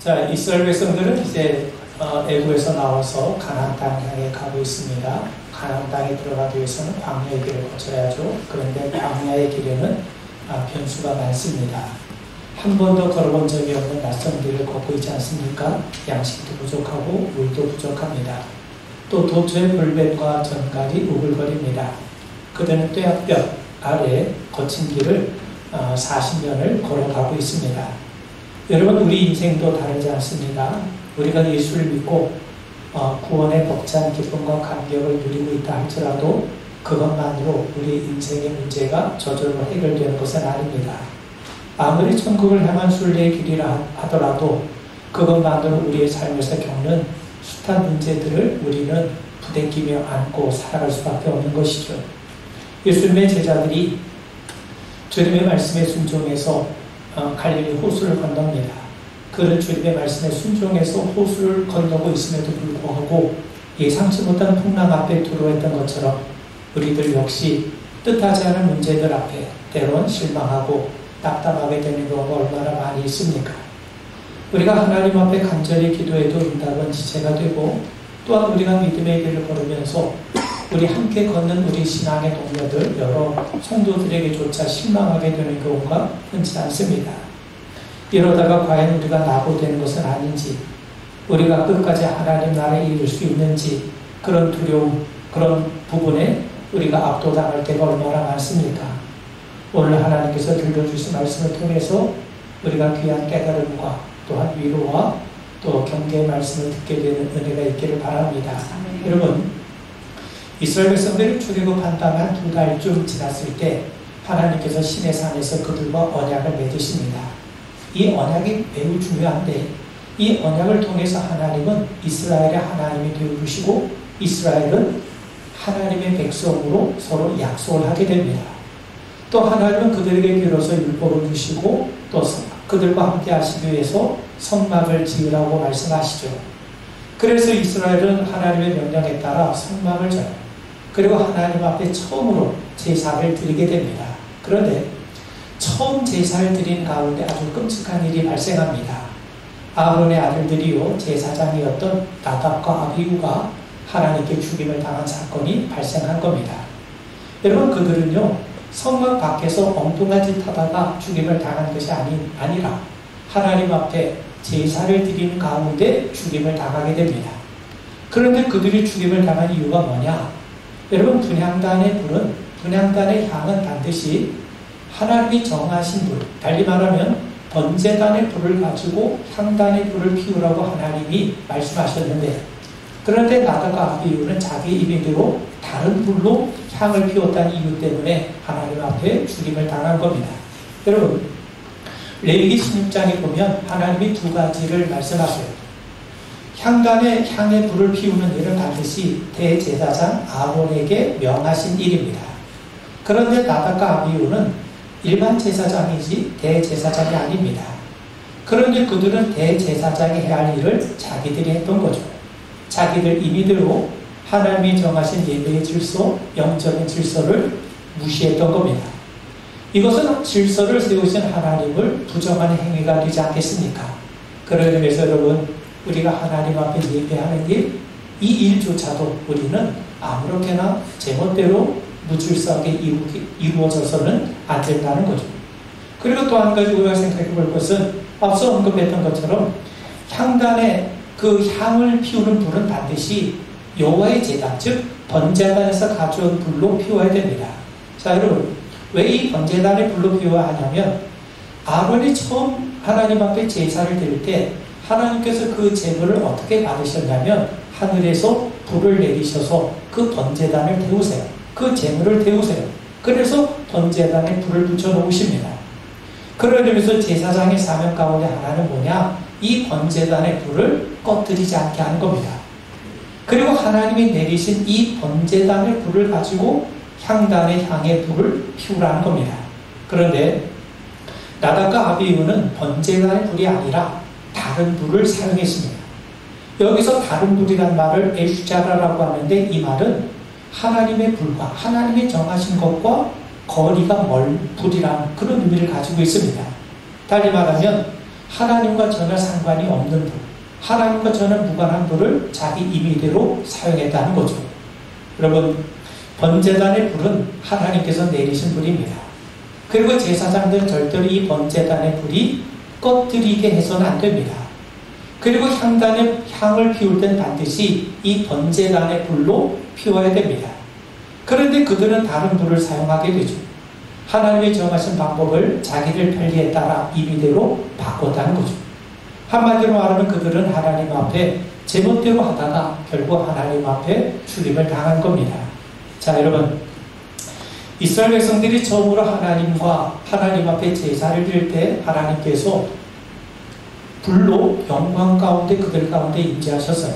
자, 이스라엘 백성들은 이제 애굽에서 나와서 가나안 땅 향해 가고 있습니다. 가나안 땅에 들어가기 위해서는 광야의 길을 거쳐야죠. 그런데 광야의 길에는 변수가 많습니다. 한 번도 걸어본 적이 없는 낯선 길을 걷고 있지 않습니까? 양식도 부족하고 물도 부족합니다. 또 도처의 불뱀과 전갈이 우글거립니다. 그들은 뙤약볕 아래 거친 길을 40년을 걸어가고 있습니다. 여러분, 우리 인생도 다르지 않습니다. 우리가 예수를 믿고 구원의 벅찬 기쁨과 감격을 누리고 있다 할지라도 그것만으로 우리 인생의 문제가 저절로 해결되는 것은 아닙니다. 아무리 천국을 향한 순례의 길이라 하더라도 그것만으로 우리의 삶에서 겪는 숱한 문제들을 우리는 부대끼며 안고 살아갈 수밖에 없는 것이죠. 예수님의 제자들이 주님의 말씀에 순종해서 갈릴리 호수를 건넙니다. 그는 주님의 말씀에 순종해서 호수를 건너고 있음에도 불구하고 예상치 못한 풍랑 앞에 두려워했던 것처럼 우리들 역시 뜻하지 않은 문제들 앞에 때론 실망하고 답답하게 되는 경우가 얼마나 많이 있습니까? 우리가 하나님 앞에 간절히 기도해도 응답은 지체가 되고, 또한 우리가 믿음의 길을 걸으면서 우리 함께 걷는 우리 신앙의 동료들, 여러 성도들에게조차 실망하게 되는 경우가 흔치 않습니다. 이러다가 과연 우리가 낙오되는 것은 아닌지, 우리가 끝까지 하나님 나라에 이룰 수 있는지, 그런 두려움, 그런 부분에 우리가 압도당할 때가 얼마나 많습니까? 오늘 하나님께서 들려주신 말씀을 통해서 우리가 귀한 깨달음과 또한 위로와 또 경계의 말씀을 듣게 되는 은혜가 있기를 바랍니다. 여러분, 이스라엘 백성들이 출애굽한 다음에 한 2달쯤 지났을 때 하나님께서 시내산에서 그들과 언약을 맺으십니다. 이 언약이 매우 중요한데, 이 언약을 통해서 하나님은 이스라엘의 하나님이 되어주시고 이스라엘은 하나님의 백성으로 서로 약속을 하게 됩니다. 또 하나님은 그들에게 비로소 율법을 주시고 또 그들과 함께 하시기 위해서 성막을 지으라고 말씀하시죠. 그래서 이스라엘은 하나님의 명령에 따라 성막을 져요. 그리고 하나님 앞에 처음으로 제사를 드리게 됩니다. 그런데 처음 제사를 드린 가운데 아주 끔찍한 일이 발생합니다. 아론의 아들들이요, 제사장이었던 나답과 아비후가 하나님께 죽임을 당한 사건이 발생한 겁니다. 여러분, 그들은요, 성막 밖에서 엉뚱한 짓 하다가 죽임을 당한 것이 아니라 하나님 앞에 제사를 드리는 가운데 죽임을 당하게 됩니다. 그런데 그들이 죽임을 당한 이유가 뭐냐? 여러분, 분향단의 향은 반드시 하나님이 정하신 불, 달리 말하면 번제단의 불을 가지고 향단의 불을 피우라고 하나님이 말씀하셨는데, 그런데 나답과 아비후는 자기 임의대로 다른 불로 향을 피웠다는 이유 때문에 하나님 앞에 죽임을 당한 겁니다. 여러분, 레위기 16장에 보면 하나님이 2가지를 말씀하세요. 향단의 향의 불을 피우는 일은 반드시 대제사장 아론에게 명하신 일입니다. 그런데 나답과 아비후는 일반 제사장이지 대제사장이 아닙니다. 그런데 그들은 대제사장이 해야 할 일을 자기들이 했던 거죠. 자기들 임의대로 하나님이 정하신 예배의 질서, 영적인 질서를 무시했던 겁니다. 이것은 질서를 세우신 하나님을 부정하는 행위가 되지 않겠습니까? 그런 의미에서 여러분, 우리가 하나님 앞에 예배하는 일, 이 일조차도 우리는 아무렇게나 제멋대로 무질서하게 이루어져서는 안 된다는 거죠. 그리고 또 한 가지 우리가 생각해 볼 것은 앞서 언급했던 것처럼 향단의 그 향을 피우는 불은 반드시 여호와의 제단, 즉 번제단에서 가져온 불로 피워야 됩니다. 자, 여러분, 왜 이 번제단의 불로 피워야 하냐면, 아론이 처음 하나님 앞에 제사를 드릴 때 하나님께서 그 제물을 어떻게 받으셨냐면 하늘에서 불을 내리셔서 그 번제단을 태우세요. 그 제물을 태우세요. 그래서 번제단에 불을 붙여 놓으십니다. 그런 의미에서 제사장의 사명 가운데 하나는 뭐냐? 이 번제단의 불을 꺼뜨리지 않게 하는 겁니다. 그리고 하나님이 내리신 이 번제단의 불을 가지고 향단의 향의 불을 피우라는 겁니다. 그런데 나답과 아비후는 번제단의 불이 아니라 다른 불을 사용했습니다. 여기서 다른 불이란 말을 에슈자라라고 하는데, 이 말은 하나님의 불과 하나님이 정하신 것과 거리가 멀 불이라는 그런 의미를 가지고 있습니다. 달리 말하면 하나님과 전혀 상관이 없는 불, 하나님과 전혀 무관한 불을 자기 임의대로 사용했다는 거죠. 여러분, 번제단의 불은 하나님께서 내리신 불입니다. 그리고 제사장들은 절대로 이 번제단의 불이 꺼뜨리게 해서는 안 됩니다. 그리고 향단의 향을 피울 땐 반드시 이 번제단의 불로 피워야 됩니다. 그런데 그들은 다른 불을 사용하게 되죠. 하나님의 정하신 방법을 자기들 편리에 따라 임의대로 바꿨다는 거죠. 한마디로 말하면 그들은 하나님 앞에 제멋대로 하다가 결국 하나님 앞에 죽임을 당한 겁니다. 자, 여러분, 이스라엘 백성들이 처음으로 하나님 앞에 제사를 드릴 때 하나님께서 불로 영광 가운데 그들 가운데 임재하셨어요.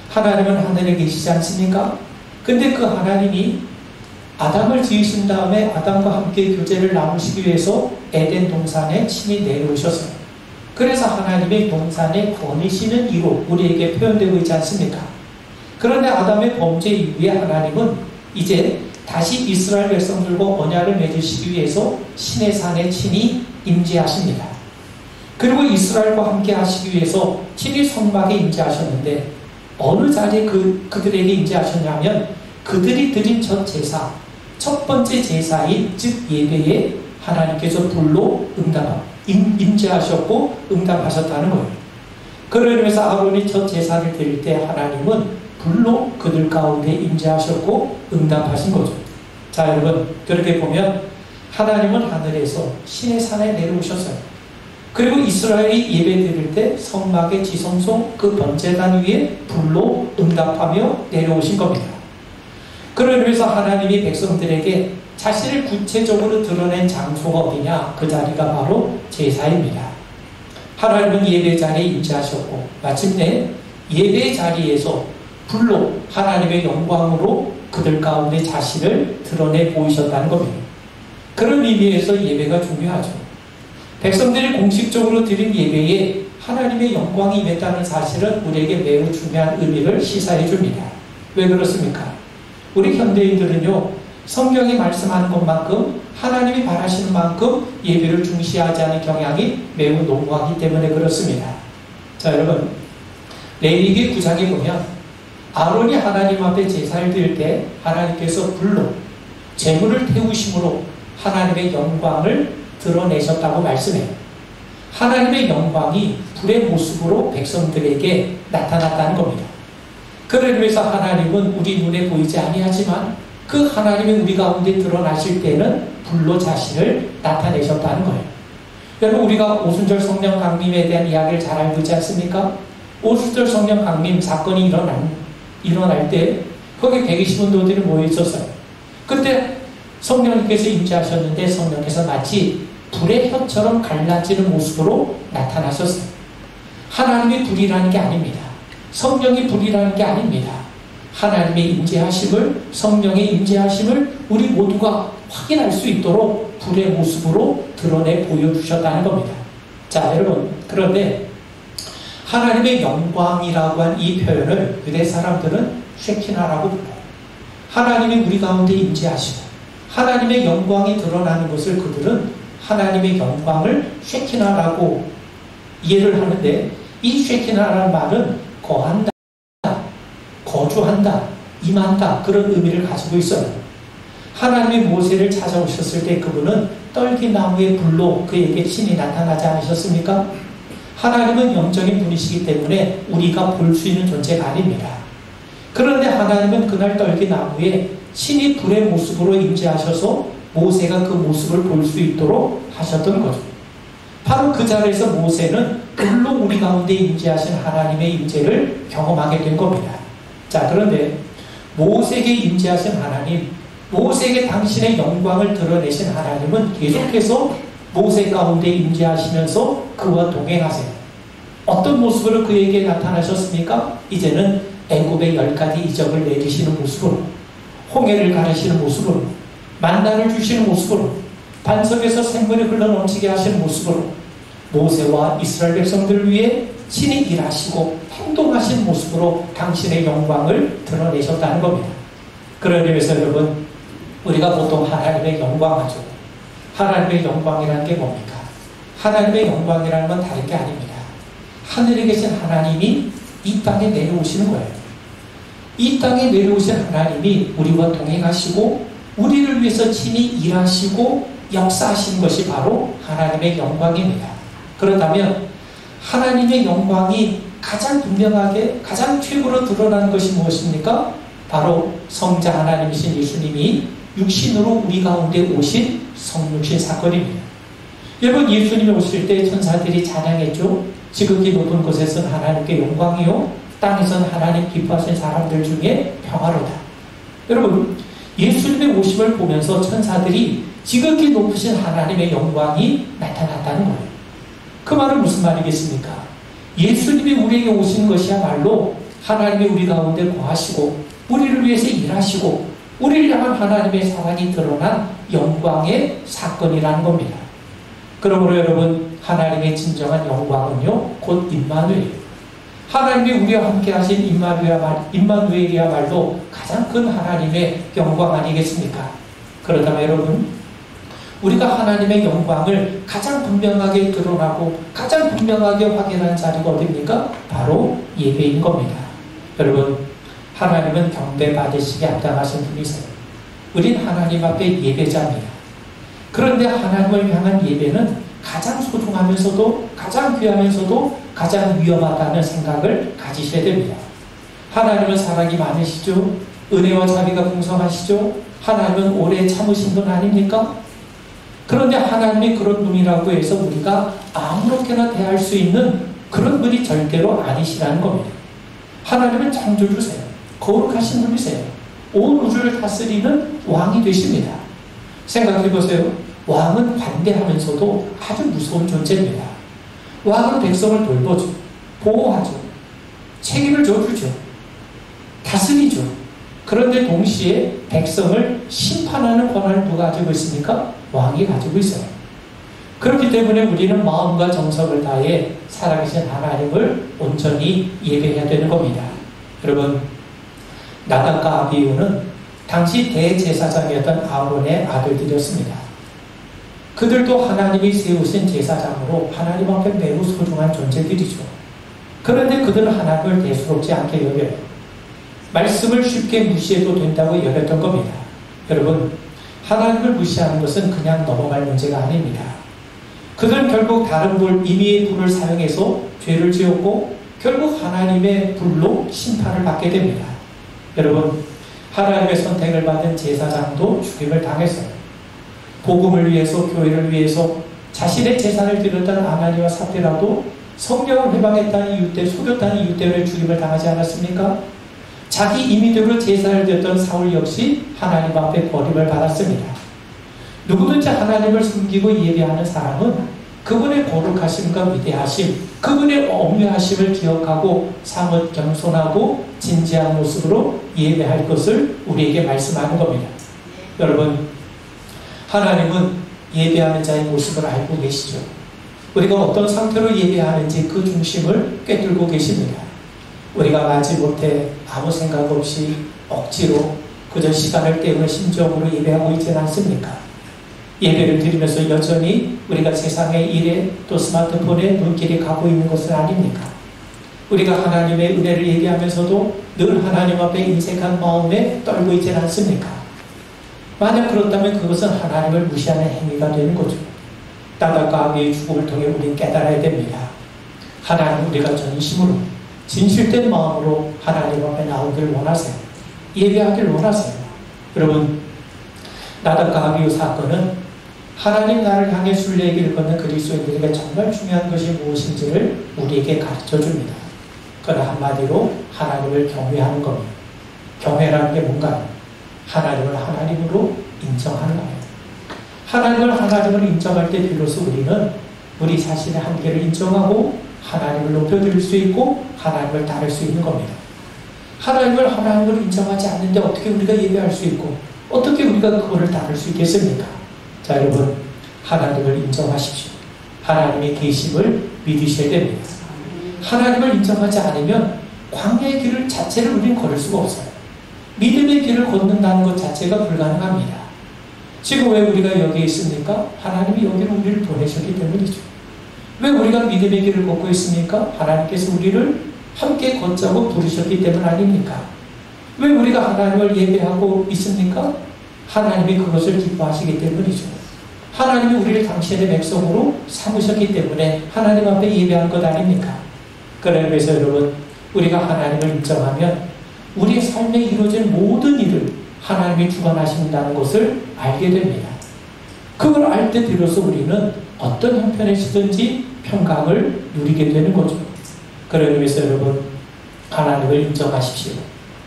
하나님은 하늘에 계시지 않습니까? 근데 그 하나님이 아담을 지으신 다음에 아담과 함께 교제를 나누시기 위해서 에덴 동산에 친히 내려오셨어요. 그래서 하나님의 동산에 거니시는 이로 우리에게 표현되고 있지 않습니까? 그런데 아담의 범죄 이후에 하나님은 이제 다시 이스라엘 백성들과 언약을 맺으시기 위해서 신의 산에 친히 임재하십니다. 그리고 이스라엘과 함께 하시기 위해서 친히 성막에 임재하셨는데 어느 자리에 그들에게 임재하셨냐면 그들이 드린 첫 제사, 첫 번째 제사인 즉 예배에 하나님께서 불로 임재하셨고 응답하셨다는 거예요. 그런 의미에서 아론이 첫 제사를 드릴 때 하나님은 불로 그들 가운데 임재하셨고 응답하신 거죠. 자, 여러분, 그렇게 보면 하나님은 하늘에서 신의 산에 내려오셨어요. 그리고 이스라엘이 예배 드릴 때 성막의 지성소 그 번제단 위에 불로 응답하며 내려오신 겁니다. 그런 의미에서 하나님이 백성들에게 자신을 구체적으로 드러낸 장소가 어디냐? 그 자리가 바로 제사입니다. 하나님은 예배 자리에 임재하셨고 마침내 예배 자리에서 불로 하나님의 영광으로 그들 가운데 자신을 드러내 보이셨다는 겁니다. 그런 의미에서 예배가 중요하죠. 백성들이 공식적으로 드린 예배에 하나님의 영광이 임했다는 사실은 우리에게 매우 중요한 의미를 시사해 줍니다. 왜 그렇습니까? 우리 현대인들은요, 성경이 말씀하는 것만큼 하나님이 바라시는 만큼 예배를 중시하지 않은 경향이 매우 농후하기 때문에 그렇습니다. 자, 여러분, 레위기 9장에 보면 아론이 하나님 앞에 제사를 드릴 때 하나님께서 불로 제물을 태우심으로 하나님의 영광을 드러내셨다고 말씀해요. 하나님의 영광이 불의 모습으로 백성들에게 나타났다는 겁니다. 그를 위해서 하나님은 우리 눈에 보이지 아니하지만 그 하나님이 우리 가운데 드러나실 때는 불로 자신을 나타내셨다는 거예요. 여러분, 우리가 오순절 성령 강림에 대한 이야기를 잘 알고 있지 않습니까? 오순절 성령 강림 사건이 일어날 때 거기 120원도들이 모여 있었어요. 그때 성령님께서 임재하셨는데 성령께서 마치 불의 혀처럼 갈라지는 모습으로 나타나셨어요. 하나님이 불이라는 게 아닙니다. 성령이 불이라는 게 아닙니다. 하나님의 임재하심을, 성령의 임재하심을 우리 모두가 확인할 수 있도록 불의 모습으로 드러내 보여주셨다는 겁니다. 자, 여러분, 그런데 하나님의 영광이라고 한 이 표현을 유대 사람들은 쉐키나라고 불러요. 하나님이 우리 가운데 임재하시고 하나님의 영광이 드러나는 것을 그들은 하나님의 영광을 쉐키나라고 이해를 하는데, 이 쉐키나라는 말은 거한다, 거주한다, 임한다, 그런 의미를 가지고 있어요. 하나님이 모세를 찾아오셨을 때 그분은 떨기나무의 불로 그에게 신이 나타나지 않으셨습니까? 하나님은 영적인 분이시기 때문에 우리가 볼 수 있는 존재가 아닙니다. 그런데 하나님은 그날 떨기나무에 신이 불의 모습으로 임재하셔서 모세가 그 모습을 볼 수 있도록 하셨던 거죠. 바로 그 자리에서 모세는 불로 우리 가운데 임재하신 하나님의 임재를 경험하게 된 겁니다. 자, 그런데 모세에게 임재하신 하나님, 모세에게 당신의 영광을 드러내신 하나님은 계속해서 모세 가운데 임재하시면서 그와 동행하세요. 어떤 모습으로 그에게 나타나셨습니까? 이제는 애굽의 10가지 이적을 내리시는 모습으로, 홍해를 가르시는 모습으로, 만나를 주시는 모습으로, 반석에서 샘물이 흘러넘치게 하시는 모습으로 모세와 이스라엘 백성들을 위해 친히 일하시고 행동하신 모습으로 당신의 영광을 드러내셨다는 겁니다. 그런 의미에서 여러분, 우리가 보통 하나님의 영광 하죠. 하나님의 영광이라는 게 뭡니까? 하나님의 영광이라는 건 다른 게 아닙니다. 하늘에 계신 하나님이 이 땅에 내려오시는 거예요. 이 땅에 내려오신 하나님이 우리와 동행하시고 우리를 위해서 친히 일하시고 역사하시는 것이 바로 하나님의 영광입니다. 그렇다면 하나님의 영광이 가장 분명하게 가장 최고로 드러나는 것이 무엇입니까? 바로 성자 하나님이신 예수님이 육신으로 우리 가운데 오신 성육신 사건입니다. 여러분, 예수님이 오실 때 천사들이 찬양했죠. 지극히 높은 곳에서는 하나님께 영광이요 땅에서는 하나님 기뻐하신 사람들 중에 평화로다. 여러분, 예수님의 오심을 보면서 천사들이 지극히 높으신 하나님의 영광이 나타났다는 거예요. 그 말은 무슨 말이겠습니까? 예수님이 우리에게 오신 것이야말로 하나님이 우리 가운데 거하시고 우리를 위해서 일하시고 우리를 향한 하나님의 사랑이 드러난 영광의 사건이라는 겁니다. 그러므로 여러분, 하나님의 진정한 영광은요 곧 임마누엘이에요. 하나님이 우리와 함께 하신 임마누엘이야말로 가장 큰 하나님의 영광 아니겠습니까? 그렇다면 여러분, 우리가 하나님의 영광을 가장 분명하게 드러나고 가장 분명하게 확인한 자리가 어디입니까? 바로 예배인 겁니다. 여러분, 하나님은 경배 받으시기에 합당하신 분이세요. 우린 하나님 앞에 예배자입니다. 그런데 하나님을 향한 예배는 가장 소중하면서도 가장 귀하면서도 가장 위험하다는 생각을 가지셔야 됩니다. 하나님은 사랑이 많으시죠. 은혜와 자비가 풍성하시죠. 하나님은 오래 참으신 분 아닙니까? 그런데 하나님이 그런 분이라고 해서 우리가 아무렇게나 대할 수 있는 그런 분이 절대로 아니시라는 겁니다. 하나님은 창조주세요. 거룩하신 분이세요. 온 우주를 다스리는 왕이 되십니다. 생각해 보세요. 왕은 관대하면서도 아주 무서운 존재입니다. 왕은 백성을 돌보죠. 보호하죠. 책임을 져주죠. 다스리죠. 그런데 동시에 백성을 심판하는 권한을 누가 가지고 있습니까? 왕이 가지고 있어요. 그렇기 때문에 우리는 마음과 정성을 다해 살아계신 하나님을 온전히 예배해야 되는 겁니다. 여러분, 나답과 아비후는 당시 대제사장이었던 아론의 아들들이었습니다. 그들도 하나님이 세우신 제사장으로 하나님 앞에 매우 소중한 존재들이죠. 그런데 그들은 하나님을 대수롭지 않게 여겨요. 말씀을 쉽게 무시해도 된다고 여겼던 겁니다. 여러분, 하나님을 무시하는 것은 그냥 넘어갈 문제가 아닙니다. 그들은 결국 다른 불, 임의의 불을 사용해서 죄를 지었고 결국 하나님의 불로 심판을 받게 됩니다. 여러분, 하나님의 선택을 받은 제사장도 죽임을 당했어요. 복음을 위해서, 교회를 위해서 자신의 재산을 드렸던 아나니와 삽비라도 성령을 회방했다는 이유 때문에, 속였다는 이유 때문에 죽임을 당하지 않았습니까? 자기 임의대로 제사를 드렸던 사울 역시 하나님 앞에 버림을 받았습니다. 누구든지 하나님을 섬기고 예배하는 사람은 그분의 거룩하심과 위대하심, 그분의 엄유하심을 기억하고 사뭇 겸손하고 진지한 모습으로 예배할 것을 우리에게 말씀하는 겁니다. 여러분, 하나님은 예배하는 자의 모습을 알고 계시죠. 우리가 어떤 상태로 예배하는지 그 중심을 꿰뚫고 계십니다. 우리가 마지 못해 아무 생각 없이 억지로 그저 시간을 때우는 심정으로 예배하고 있지는 않습니까? 예배를 드리면서 여전히 우리가 세상의 일에 또 스마트폰에 눈길이 가고 있는 것은 아닙니까? 우리가 하나님의 은혜를 얘기하면서도 늘 하나님 앞에 인색한 마음에 떨고 있지는 않습니까? 만약 그렇다면 그것은 하나님을 무시하는 행위가 되는 거죠. 나답과 아비의 죽음을 통해 우리는 깨달아야 됩니다. 하나님, 우리가 전심으로 진실된 마음으로 하나님 앞에 나오길 원하세요. 예배하길 원하세요. 여러분, 나답과 아비의 사건은 하나님 나를 향해 순례길을 걷는 그리스도인들에게 정말 중요한 것이 무엇인지를 우리에게 가르쳐 줍니다. 그러나 한마디로 하나님을 경외하는 겁니다. 경외라는 게 뭔가요? 하나님을 하나님으로 인정하는 거예요. 하나님을 하나님으로 인정할 때 비로소 우리는 우리 자신의 한계를 인정하고 하나님을 높여드릴 수 있고 하나님을 따를 수 있는 겁니다. 하나님을 하나님으로 인정하지 않는데 어떻게 우리가 예배할 수 있고 어떻게 우리가 그거를 따를 수 있겠습니까? 자, 여러분, 하나님을 인정하십시오. 하나님의 계심을 믿으셔야 됩니다. 하나님을 인정하지 않으면 광야의 길을 자체를 우리는 걸을 수가 없어요. 믿음의 길을 걷는다는 것 자체가 불가능합니다. 지금 왜 우리가 여기에 있습니까? 하나님이 여기로 우리를 보내셨기 때문이죠. 왜 우리가 믿음의 길을 걷고 있습니까? 하나님께서 우리를 함께 걷자고 부르셨기 때문 아닙니까? 왜 우리가 하나님을 예배하고 있습니까? 하나님이 그것을 기뻐하시기 때문이죠. 하나님이 우리를 당신의 백성으로 삼으셨기 때문에 하나님 앞에 예배한 것 아닙니까? 그래서 여러분, 우리가 하나님을 인정하면 우리의 삶에 이루어진 모든 일을 하나님이 주관하신다는 것을 알게 됩니다. 그걸 알 때 비로소 우리는 어떤 형편에서든지 평강을 누리게 되는 거죠. 그런 의미에서 여러분, 하나님을 인정하십시오.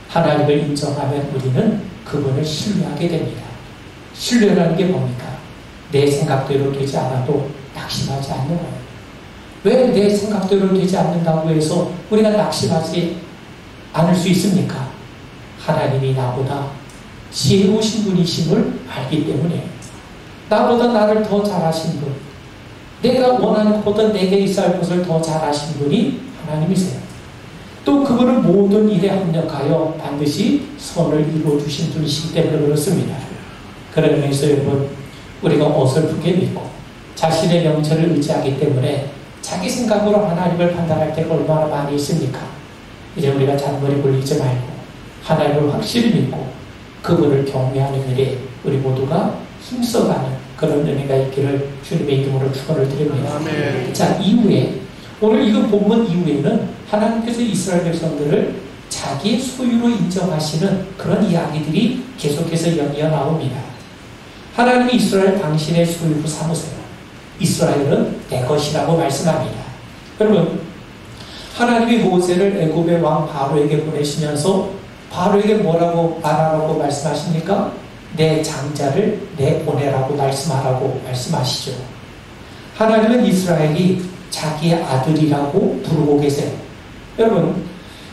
하나님을 인정하면 우리는 그분을 신뢰하게 됩니다. 신뢰라는 게 뭡니까? 내 생각대로 되지 않아도 낙심하지 않는 거예요. 왜 내 생각대로 되지 않는다고 해서 우리가 낙심하지 않을 수 있습니까? 하나님이 나보다 지혜로우신 분이심을 알기 때문에, 나보다 나를 더 잘하신 분, 내가 원하는 것보다 내게 있어야 할 것을 더 잘하신 분이 하나님이세요. 또 그분은 모든 일에 합력하여 반드시 선을 이루어주신 분이시기 때문에 그렇습니다. 그런 의미에서 여러분, 우리가 어설프게 믿고 자신의 명철을 의지하기 때문에 자기 생각으로 하나님을 판단할 때가 얼마나 많이 있습니까? 이제 우리가 잔머리 굴리지 말고 하나님을 확실히 믿고 그분을 경외하는 일에 우리 모두가 힘써가는 그런 의미가 있기를 주님의 이름으로 축원을 드립니다. 아멘. 자, 이후에 오늘 이거 본문 이후에는 하나님께서 이스라엘 백성들을 자기의 소유로 인정하시는 그런 이야기들이 계속해서 연이어 나옵니다. 하나님이 이스라엘 당신의 소유로 삼으세요. 이스라엘은 내 것이라고 말씀합니다. 여러분, 하나님이 모세를 애굽의 왕 바로에게 보내시면서 바로에게 뭐라고 말하라고 말씀하십니까? 내 장자를 내보내라고 말씀하라고 말씀하시죠. 하나님은 이스라엘이 자기의 아들이라고 부르고 계세요. 여러분,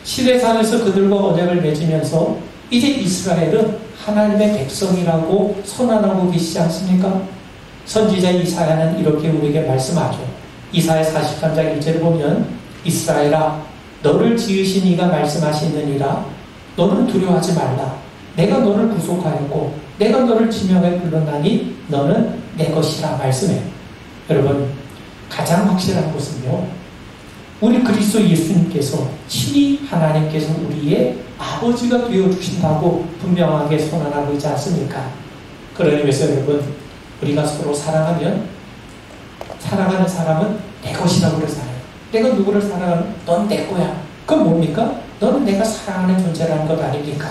시내산에서 그들과 언약을 맺으면서 이제 이스라엘은 하나님의 백성이라고 선언하고 계시지 않습니까? 선지자 이사야는 이렇게 우리에게 말씀하죠. 이사야 43장 1절을 보면, 이스라엘아, 너를 지으신 이가 말씀하시느니라. 너는 두려워하지 말라. 내가 너를 구속하였고 내가 너를 지명해 불렀나니 너는 내 것이라 말씀해요. 여러분, 가장 확실한 것은요, 우리 그리스도 예수님께서 친히 하나님께서 우리의 아버지가 되어주신다고 분명하게 선언하고 있지 않습니까? 그런 의미에서 여러분, 우리가 서로 사랑하면 사랑하는 사람은 내 것이라고 그러잖아요. 내가 누구를 사랑하면 넌 내 거야. 그건 뭡니까? 너는 내가 사랑하는 존재라는 것 아닙니까?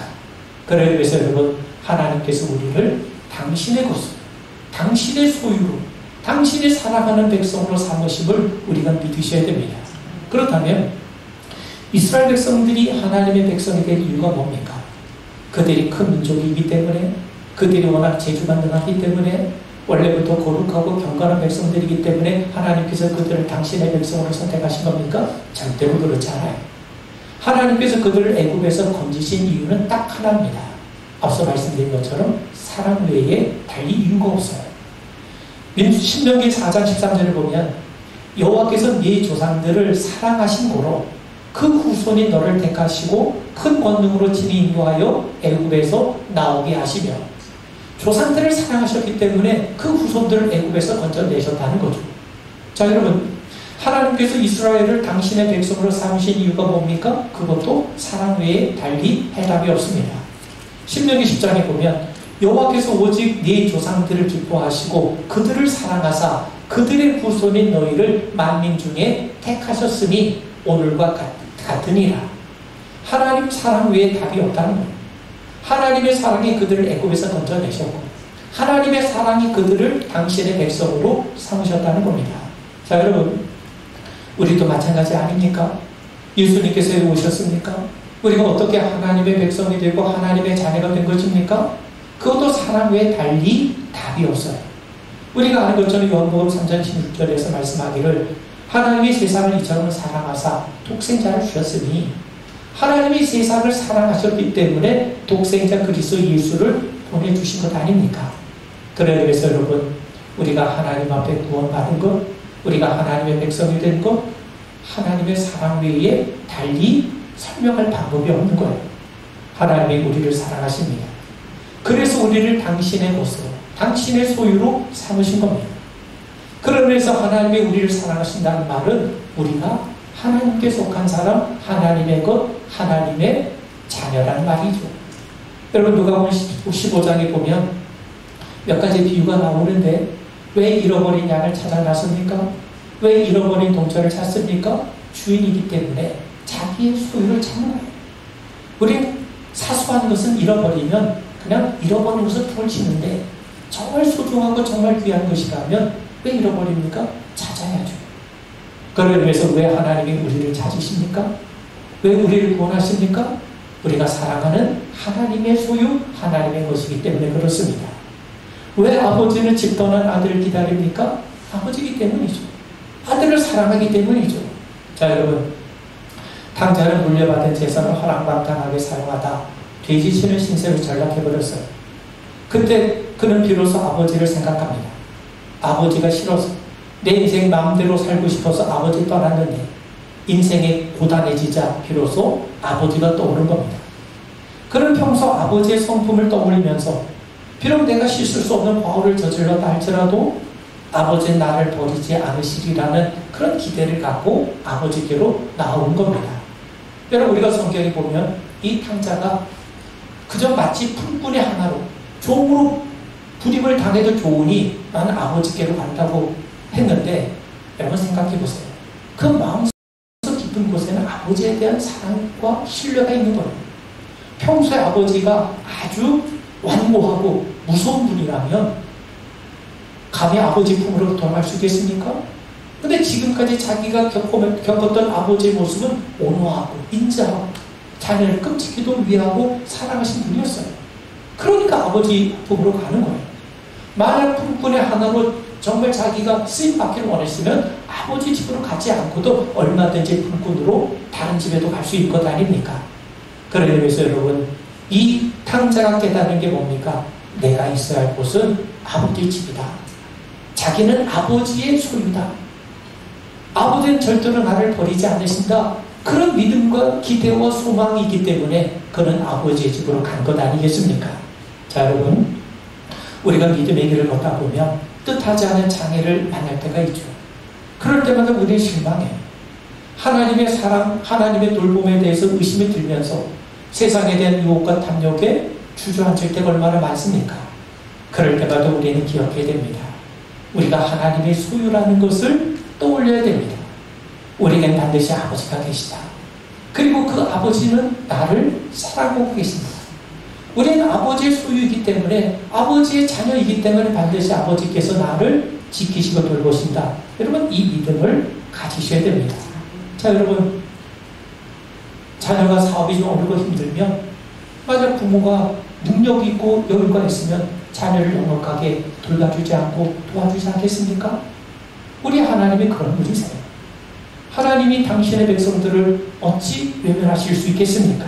그런 의미에서 여러분, 하나님께서 우리를 당신의 것으로, 당신의 소유로, 당신이 사랑하는 백성으로 삼으심을 우리가 믿으셔야 됩니다. 그렇다면 이스라엘 백성들이 하나님의 백성이 될 이유가 뭡니까? 그들이 큰 민족이기 때문에, 그들이 워낙 재주만능하기 때문에, 원래부터 거룩하고 경건한 백성들이기 때문에 하나님께서 그들을 당신의 백성으로 선택하신 겁니까? 절대로 그렇지 않아요. 하나님께서 그들을 애굽에서 건지신 이유는 딱 하나입니다. 앞서 말씀드린 것처럼 사랑 외에 달리 이유가 없어요. 신명기 4장 13절을 보면, 여호와께서 네 조상들을 사랑하신 고로 그 후손이 너를 택하시고 큰 권능으로 친히 인도하여 애굽에서 나오게 하시며, 조상들을 사랑하셨기 때문에 그 후손들을 애굽에서 건져내셨다는 거죠. 자, 여러분, 하나님께서 이스라엘을 당신의 백성으로 삼으신 이유가 뭡니까? 그것도 사랑 외에 달리 해답이 없습니다. 신명기 10장에 보면, 여호와께서 오직 네 조상들을 기뻐하시고 그들을 사랑하사 그들의 후손인 너희를 만민 중에 택하셨으니 오늘과 같으니라. 하나님 사랑 외에 답이 없다는 거예요. 하나님의 사랑이 그들을 애굽에서 건져내셨고, 하나님의 사랑이 그들을 당신의 백성으로 삼으셨다는 겁니다. 자, 여러분, 우리도 마찬가지 아닙니까? 예수님께서 여기 오셨습니까? 우리가 어떻게 하나님의 백성이 되고 하나님의 자녀가 된 것입니까? 그것도 사랑 외에 달리 답이 없어요. 우리가 아는 것처럼 요한복음 3장 16절에서 말씀하기를, 하나님이 세상을 이처럼 사랑하사 독생자를 주셨으니, 하나님이 세상을 사랑하셨기 때문에 독생자 그리스도 예수를 보내주신 것 아닙니까? 그래서 여러분, 우리가 하나님 앞에 구원받은 것, 우리가 하나님의 백성이 된 것, 하나님의 사랑 외에 달리 설명할 방법이 없는 거예요. 하나님이 우리를 사랑하십니다. 그래서 우리를 당신의 것으로, 당신의 소유로 삼으신 겁니다. 그런 의미에서 하나님이 우리를 사랑하신다는 말은 우리가 하나님께 속한 사람, 하나님의 것, 하나님의 자녀라는 말이죠. 여러분 누가복음 15장에 보면 몇 가지 비유가 나오는데 왜 잃어버린 양을 찾아 나섭니까? 왜 잃어버린 동전을 찾습니까? 주인이기 때문에 자기의 소유를 찾는 거예요. 우리 사소한 것은 잃어버리면 그냥 잃어버린 것을 퉁을 치는데 정말 소중하고 정말 귀한 것이라면 왜 잃어버립니까? 찾아야죠. 그걸 위해서 왜 하나님이 우리를 찾으십니까? 왜 우리를 구원하십니까? 우리가 사랑하는 하나님의 소유, 하나님의 것이기 때문에 그렇습니다. 왜 아버지는 집 떠난 아들을 기다립니까? 아버지이기 때문이죠. 아들을 사랑하기 때문이죠. 자, 여러분, 탕자는 물려받은 재산을 허랑방탕하게 사용하다 돼지치는 신세로 전락해버렸어요. 그때 그는 비로소 아버지를 생각합니다. 아버지가 싫어서 내 인생 마음대로 살고 싶어서 아버지 떠났는데 인생이 고단해지자 비로소 아버지가 떠오른 겁니다. 그는 평소 아버지의 성품을 떠올리면서 비록 내가 씻을 수 없는 과오를 저질렀다 할지라도 아버지는 나를 버리지 않으시리라는 그런 기대를 갖고 아버지께로 나온 겁니다. 여러분 우리가 성경에 보면 이 탕자가 그저 마치 품꾼의 하나로 종으로 부림을 당해도 좋으니 나는 아버지께로 간다고 했는데 여러분 생각해 보세요. 그 마음속 깊은 곳에는 아버지에 대한 사랑과 신뢰가 있는 거예요. 평소에 아버지가 아주 완고하고 무서운 분이라면 감히 아버지 품으로 돌아갈 수 있겠습니까? 근데 지금까지 자기가 겪었던 아버지의 모습은 온화하고 인자하고 자녀를 끔찍히도 위하고 사랑하신 분이었어요. 그러니까 아버지 품으로 가는 거예요. 만약 품꾼의 하나로 정말 자기가 쓰임받기를 원했으면 아버지 집으로 가지 않고도 얼마든지 품꾼으로 다른 집에도 갈 수 있는 것 아닙니까? 그러기 위해서 여러분 이 탕자가 깨닫는 게 뭡니까? 내가 있어야 할 곳은 아버지 집이다. 자기는 아버지의 소유다. 아버지는 절대로 나를 버리지 않으신다. 그런 믿음과 기대와 소망이 있기 때문에 그는 아버지의 집으로 간 것 아니겠습니까? 자, 여러분 우리가 믿음의 길을 걷다 보면 뜻하지 않은 장애를 만날 때가 있죠. 그럴 때마다 우리는 실망해요. 하나님의 사랑, 하나님의 돌봄에 대해서 의심이 들면서 세상에 대한 유혹과 탐욕에 주저앉을 때가 얼마나 많습니까? 그럴 때마다 우리는 기억해야 됩니다. 우리가 하나님의 소유라는 것을 떠올려야 됩니다. 우리에겐 반드시 아버지가 계시다. 그리고 그 아버지는 나를 사랑하고 계십니다. 우리는 아버지의 소유이기 때문에 아버지의 자녀이기 때문에 반드시 아버지께서 나를 지키시고 돌보신다. 여러분 이 믿음을 가지셔야 됩니다. 자, 여러분 자녀가 사업이 좀 어렵고 힘들면 만약 부모가 능력이 있고 여유가 있으면 자녀를 넉넉하게 돌봐주지 않고 도와주지 않겠습니까? 우리 하나님이 그런 분이세요. 하나님이 당신의 백성들을 어찌 외면하실 수 있겠습니까?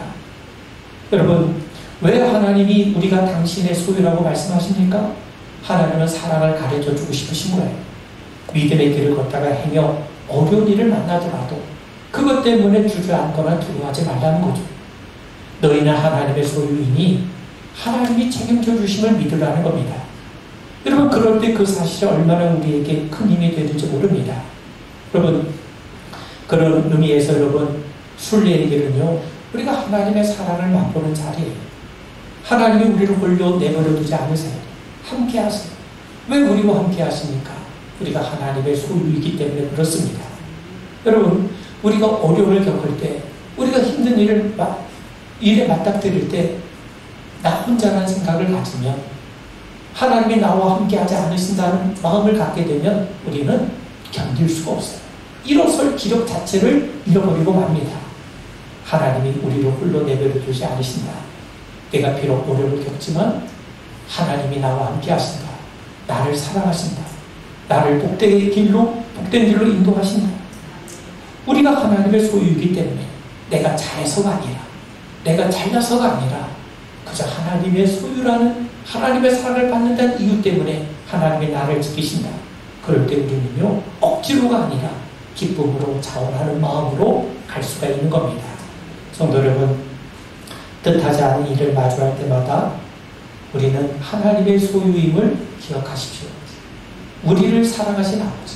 여러분 왜 하나님이 우리가 당신의 소유라고 말씀하십니까? 하나님은 사랑을 가르쳐 주고 싶으신 거예요. 믿음의 길을 걷다가 행여 어려운 일을 만나더라도 그것 때문에 주저앉거나 두려워하지 말라는 거죠. 너희는 하나님의 소유이니 하나님이 책임져 주심을 믿으라는 겁니다. 여러분 그럴 때 그 사실이 얼마나 우리에게 큰 힘이 되는지 모릅니다. 여러분 그런 의미에서 여러분 순례의 길은요 우리가 하나님의 사랑을 맛보는 자리예요. 하나님이 우리를 홀로 내버려 두지 않으세요. 함께 하세요. 왜 우리와 함께 하십니까? 우리가 하나님의 소유이기 때문에 그렇습니다. 여러분 우리가 어려움을 겪을 때 우리가 힘든 일에 맞닥뜨릴 때 나 혼자라는 생각을 가지면 하나님이 나와 함께 하지 않으신다는 마음을 갖게 되면 우리는 견딜 수가 없어요. 일어설 기력 자체를 잃어버리고 맙니다. 하나님이 우리를 홀로 내버려 두지 않으신다. 내가 비록 어려움을 겪지만 하나님이 나와 함께 하신다. 나를 사랑하신다. 나를 복된 길로 인도하신다. 우리가 하나님의 소유이기 때문에 내가 잘해서가 아니라 내가 잘나서가 아니라 그저 하나님의 소유라는 하나님의 사랑을 받는다는 이유 때문에 하나님이 나를 지키신다. 그럴 때 우리는요 억지로가 아니라 기쁨으로 자원하는 마음으로 갈 수가 있는 겁니다. 성도 여러분 뜻하지 않은 일을 마주할 때마다 우리는 하나님의 소유임을 기억하십시오. 우리를 사랑하신 아버지,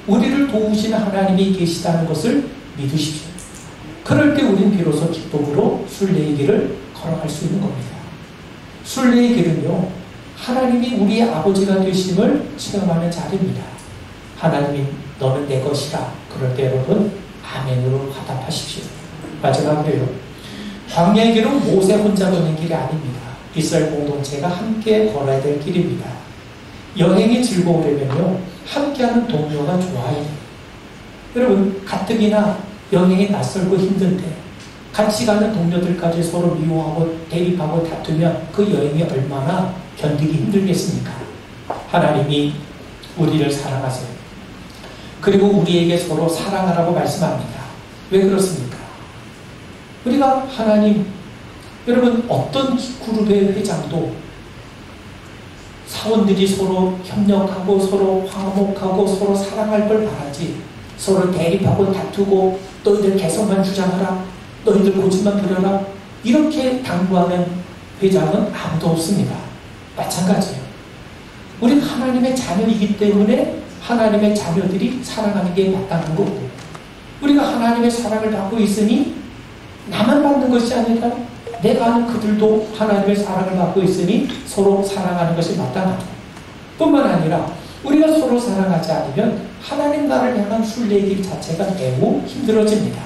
우리를 도우시는 하나님이 계시다는 것을 믿으십시오. 그럴 때 우린 비로소 기쁨으로 순례의 길을 걸어갈 수 있는 겁니다. 순례의 길은요, 하나님이 우리의 아버지가 되심을 체험하는 자리입니다. 하나님이 너는 내 것이라. 그럴 때 여러분 아멘으로 화답하십시오. 마지막으로요, 광야의 길은 모세 혼자 걷는 길이 아닙니다. 이스라엘 공동체가 함께 걸어야 될 길입니다. 여행이 즐거우려면요, 함께하는 동료가 좋아야 돼요. 여러분, 가뜩이나 여행이 낯설고 힘든데 같이 가는 동료들까지 서로 미워하고 대립하고 다투면 그 여행이 얼마나 견디기 힘들겠습니까? 하나님이 우리를 사랑하세요. 그리고 우리에게 서로 사랑하라고 말씀합니다. 왜 그렇습니까? 우리가 하나님, 여러분, 어떤 그룹의 회장도 사원들이 서로 협력하고 서로 화목하고 서로 사랑할 걸 바라지, 서로 대립하고 다투고 너희들 개성만 주장하라, 너희들 고집만 부려라, 이렇게 당부하는 회장은 아무도 없습니다. 마찬가지예요. 우리는 하나님의 자녀이기 때문에 하나님의 자녀들이 사랑하는 게 마땅한 거고, 우리가 하나님의 사랑을 받고 있으니 나만 받는 것이 아니라 내가 아는 그들도 하나님의 사랑을 받고 있으니 서로 사랑하는 것이 마땅하죠. 뿐만 아니라 우리가 서로 사랑하지 않으면 하나님 나라를 향한 순례의 길 자체가 매우 힘들어집니다.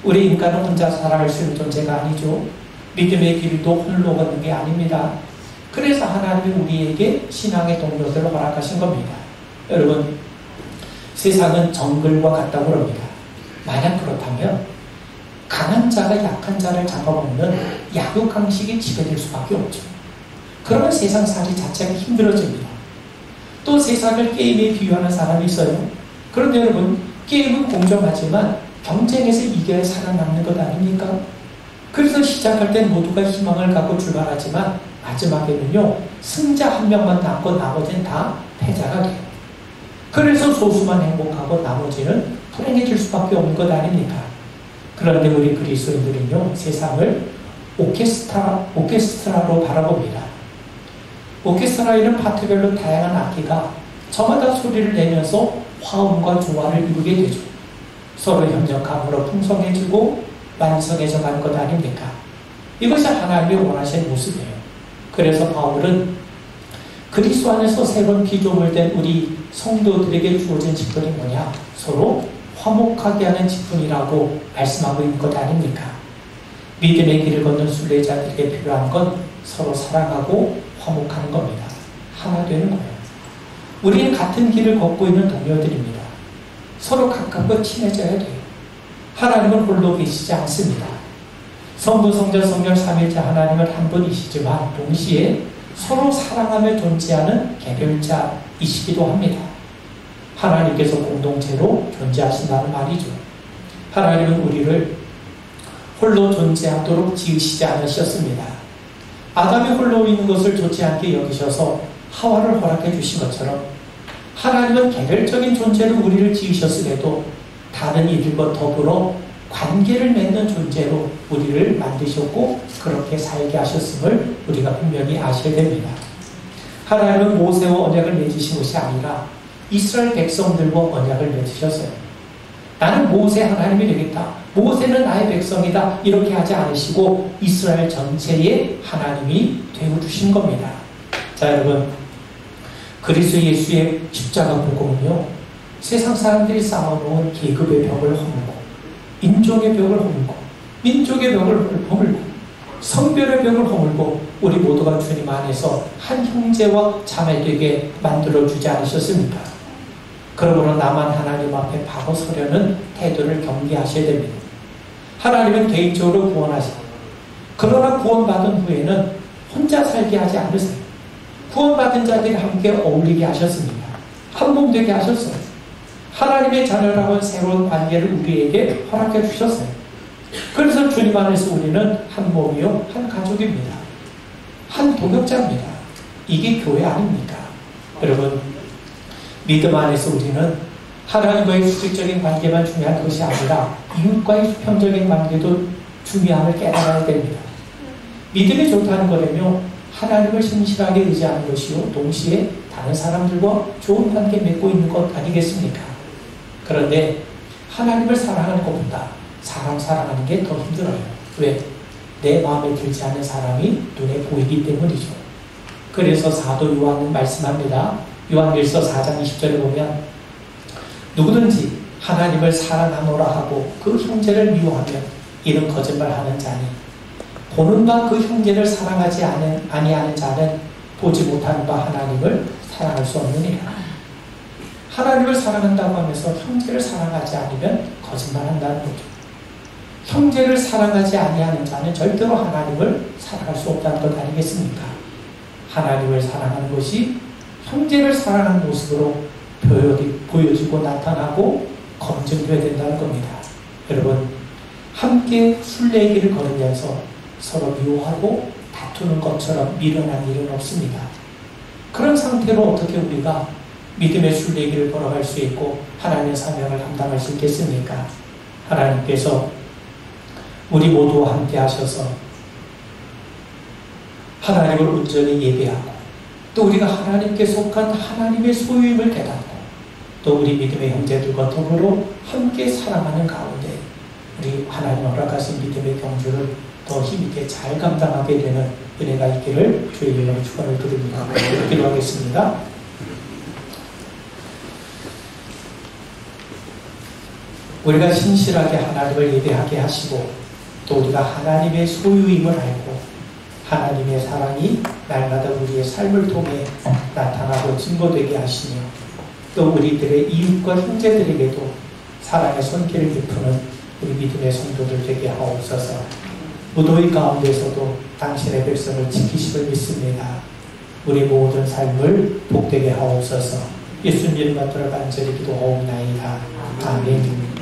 우리 인간은 혼자 살아갈 수 있는 존재가 아니죠. 믿음의 길도 홀로 걷는 게 아닙니다. 그래서 하나님이 우리에게 신앙의 동료들을 허락하신 겁니다. 여러분, 세상은 정글과 같다고 합니다. 만약 그렇다면 강한 자가 약한 자를 잡아먹는 약육강식이 지배될 수밖에 없죠. 그러면 세상 살이 자체가 힘들어집니다. 또 세상을 게임에 비유하는 사람이 있어요. 그런데 여러분, 게임은 공정하지만 경쟁에서 이겨야 살아남는 것 아닙니까? 그래서 시작할 땐 모두가 희망을 갖고 출발하지만 마지막에는요, 승자 한 명만 남고 나머지는 다 패자가 돼요. 그래서 소수만 행복하고 나머지는 불행해질 수밖에 없는 것 아닙니까? 그런데 우리 그리스도인들은요, 세상을 오케스트라로 바라봅니다. 오케스트라에는 파트별로 다양한 악기가 저마다 소리를 내면서 화음과 조화를 이루게 되죠. 서로 협력함으로 풍성해지고 완성해져 가는 것 아닙니까? 이것이 하나님이 원하시는 모습이에요. 그래서 바울은 그리스도 안에서 새로운 피조물 된 우리 성도들에게 주어진 직분이 뭐냐? 서로 화목하게 하는 직분이라고 말씀하고 있는 것 아닙니까? 믿음의 길을 걷는 순례자들에게 필요한 건 서로 사랑하고 화목하는 겁니다. 하나 되는 거예요. 우리는 같은 길을 걷고 있는 동료들입니다. 서로 가깝고 친해져야 돼요. 하나님은 홀로 계시지 않습니다. 성부, 성자, 성령, 삼위일체 하나님은 한 분이시지만 동시에 서로 사랑하며 존재하는 개별자이시기도 합니다. 하나님께서 공동체로 존재하신다는 말이죠. 하나님은 우리를 홀로 존재하도록 지으시지 않으셨습니다. 아담이 홀로 있는 것을 좋지 않게 여기셔서 하와를 허락해 주신 것처럼 하나님은 개별적인 존재로 우리를 지으셨음에도 다른 이들과 더불어 관계를 맺는 존재로 우리를 만드셨고 그렇게 살게 하셨음을 우리가 분명히 아셔야 됩니다. 하나님은 모세와 언약을 맺으신 것이 아니라 이스라엘 백성들과 언약을 맺으셨어요. 나는 모세 하나님이 되겠다, 모세는 나의 백성이다, 이렇게 하지 않으시고 이스라엘 전체의 하나님이 되어주신 겁니다. 자, 여러분, 그리스도 예수의 십자가 복음은요, 세상 사람들이 쌓아놓은 계급의 벽을 허물고 인종의 벽을 허물고 민족의 벽을 허물고 성별의 벽을 허물고 우리 모두가 주님 안에서 한 형제와 자매되게 만들어주지 않으셨습니까? 그러므로 나만 하나님 앞에 바로 서려는 태도를 경계하셔야 됩니다. 하나님은 개인적으로 구원하시고, 그러나 구원받은 후에는 혼자 살게 하지 않으세요. 구원받은 자들이 함께 어울리게 하셨습니다. 한 몸 되게 하셨어요. 하나님의 자녀라고 새로운 관계를 우리에게 허락해 주셨어요. 그래서 주님 안에서 우리는 한 몸이요, 한 가족입니다. 한 동역자입니다. 이게 교회 아닙니까? 여러분, 믿음 안에서 우리는 하나님과의 수직적인 관계만 중요한 것이 아니라 이웃과의 수평적인 관계도 중요함을 깨달아야 됩니다. 믿음이 좋다는 거라며 하나님을 신실하게 의지하는 것이요 동시에 다른 사람들과 좋은 관계 맺고 있는 것 아니겠습니까? 그런데 하나님을 사랑하는 것보다 사람 사랑하는 게 더 힘들어요. 왜? 내 마음에 들지 않는 사람이 눈에 보이기 때문이죠. 그래서 사도 요한은 말씀합니다. 요한일서 4장 20절에 보면 누구든지 하나님을 사랑하노라 하고 그 형제를 미워하면 이는 거짓말하는 자니 보는 바 그 형제를 사랑하지 아니하는 자는 보지 못하는 바 하나님을 사랑할 수 없느니라. 하나님을 사랑한다고 하면서 형제를 사랑하지 않으면 거짓말한다는 거죠. 형제를 사랑하지 아니하는 자는 절대로 하나님을 사랑할 수 없다는 것 아니겠습니까? 하나님을 사랑하는 것이 형제를 사랑하는 모습으로 보여지고 나타나고 검증되어야 된다는 겁니다. 여러분, 함께 순례길을 걸으면서 서로 미워하고 다투는 것처럼 미련한 일은 없습니다. 그런 상태로 어떻게 우리가 믿음의 순례길을 걸어갈 수 있고 하나님의 사명을 감당할 수 있겠습니까? 하나님께서 우리 모두와 함께 하셔서 하나님을 온전히 예배하고 또 우리가 하나님께 속한 하나님의 소유임을 깨닫고 또 우리 믿음의 형제들과 더불어 함께 사랑하는 가운데 우리 하나님 허락하신 믿음의 경주를 더 힘있게 잘 감당하게 되는 은혜가 있기를 주의 이름으로 축원을 드립니다. 기도하겠습니다. 우리가 신실하게 하나님을 예배하게 하시고 또 우리가 하나님의 소유임을 알고 하나님의 사랑이 날마다 우리의 삶을 통해 나타나고 증거되게 하시며 또 우리들의 이웃과 형제들에게도 사랑의 손길을 베푸는 우리 믿음의 성도들 되게 하옵소서. 무더위 가운데서도 당신의 백성을 지키심을 믿습니다. 우리 모든 삶을 복되게 하옵소서. 예수님 이름 받들어 간절히 기도하옵나이다. 아멘.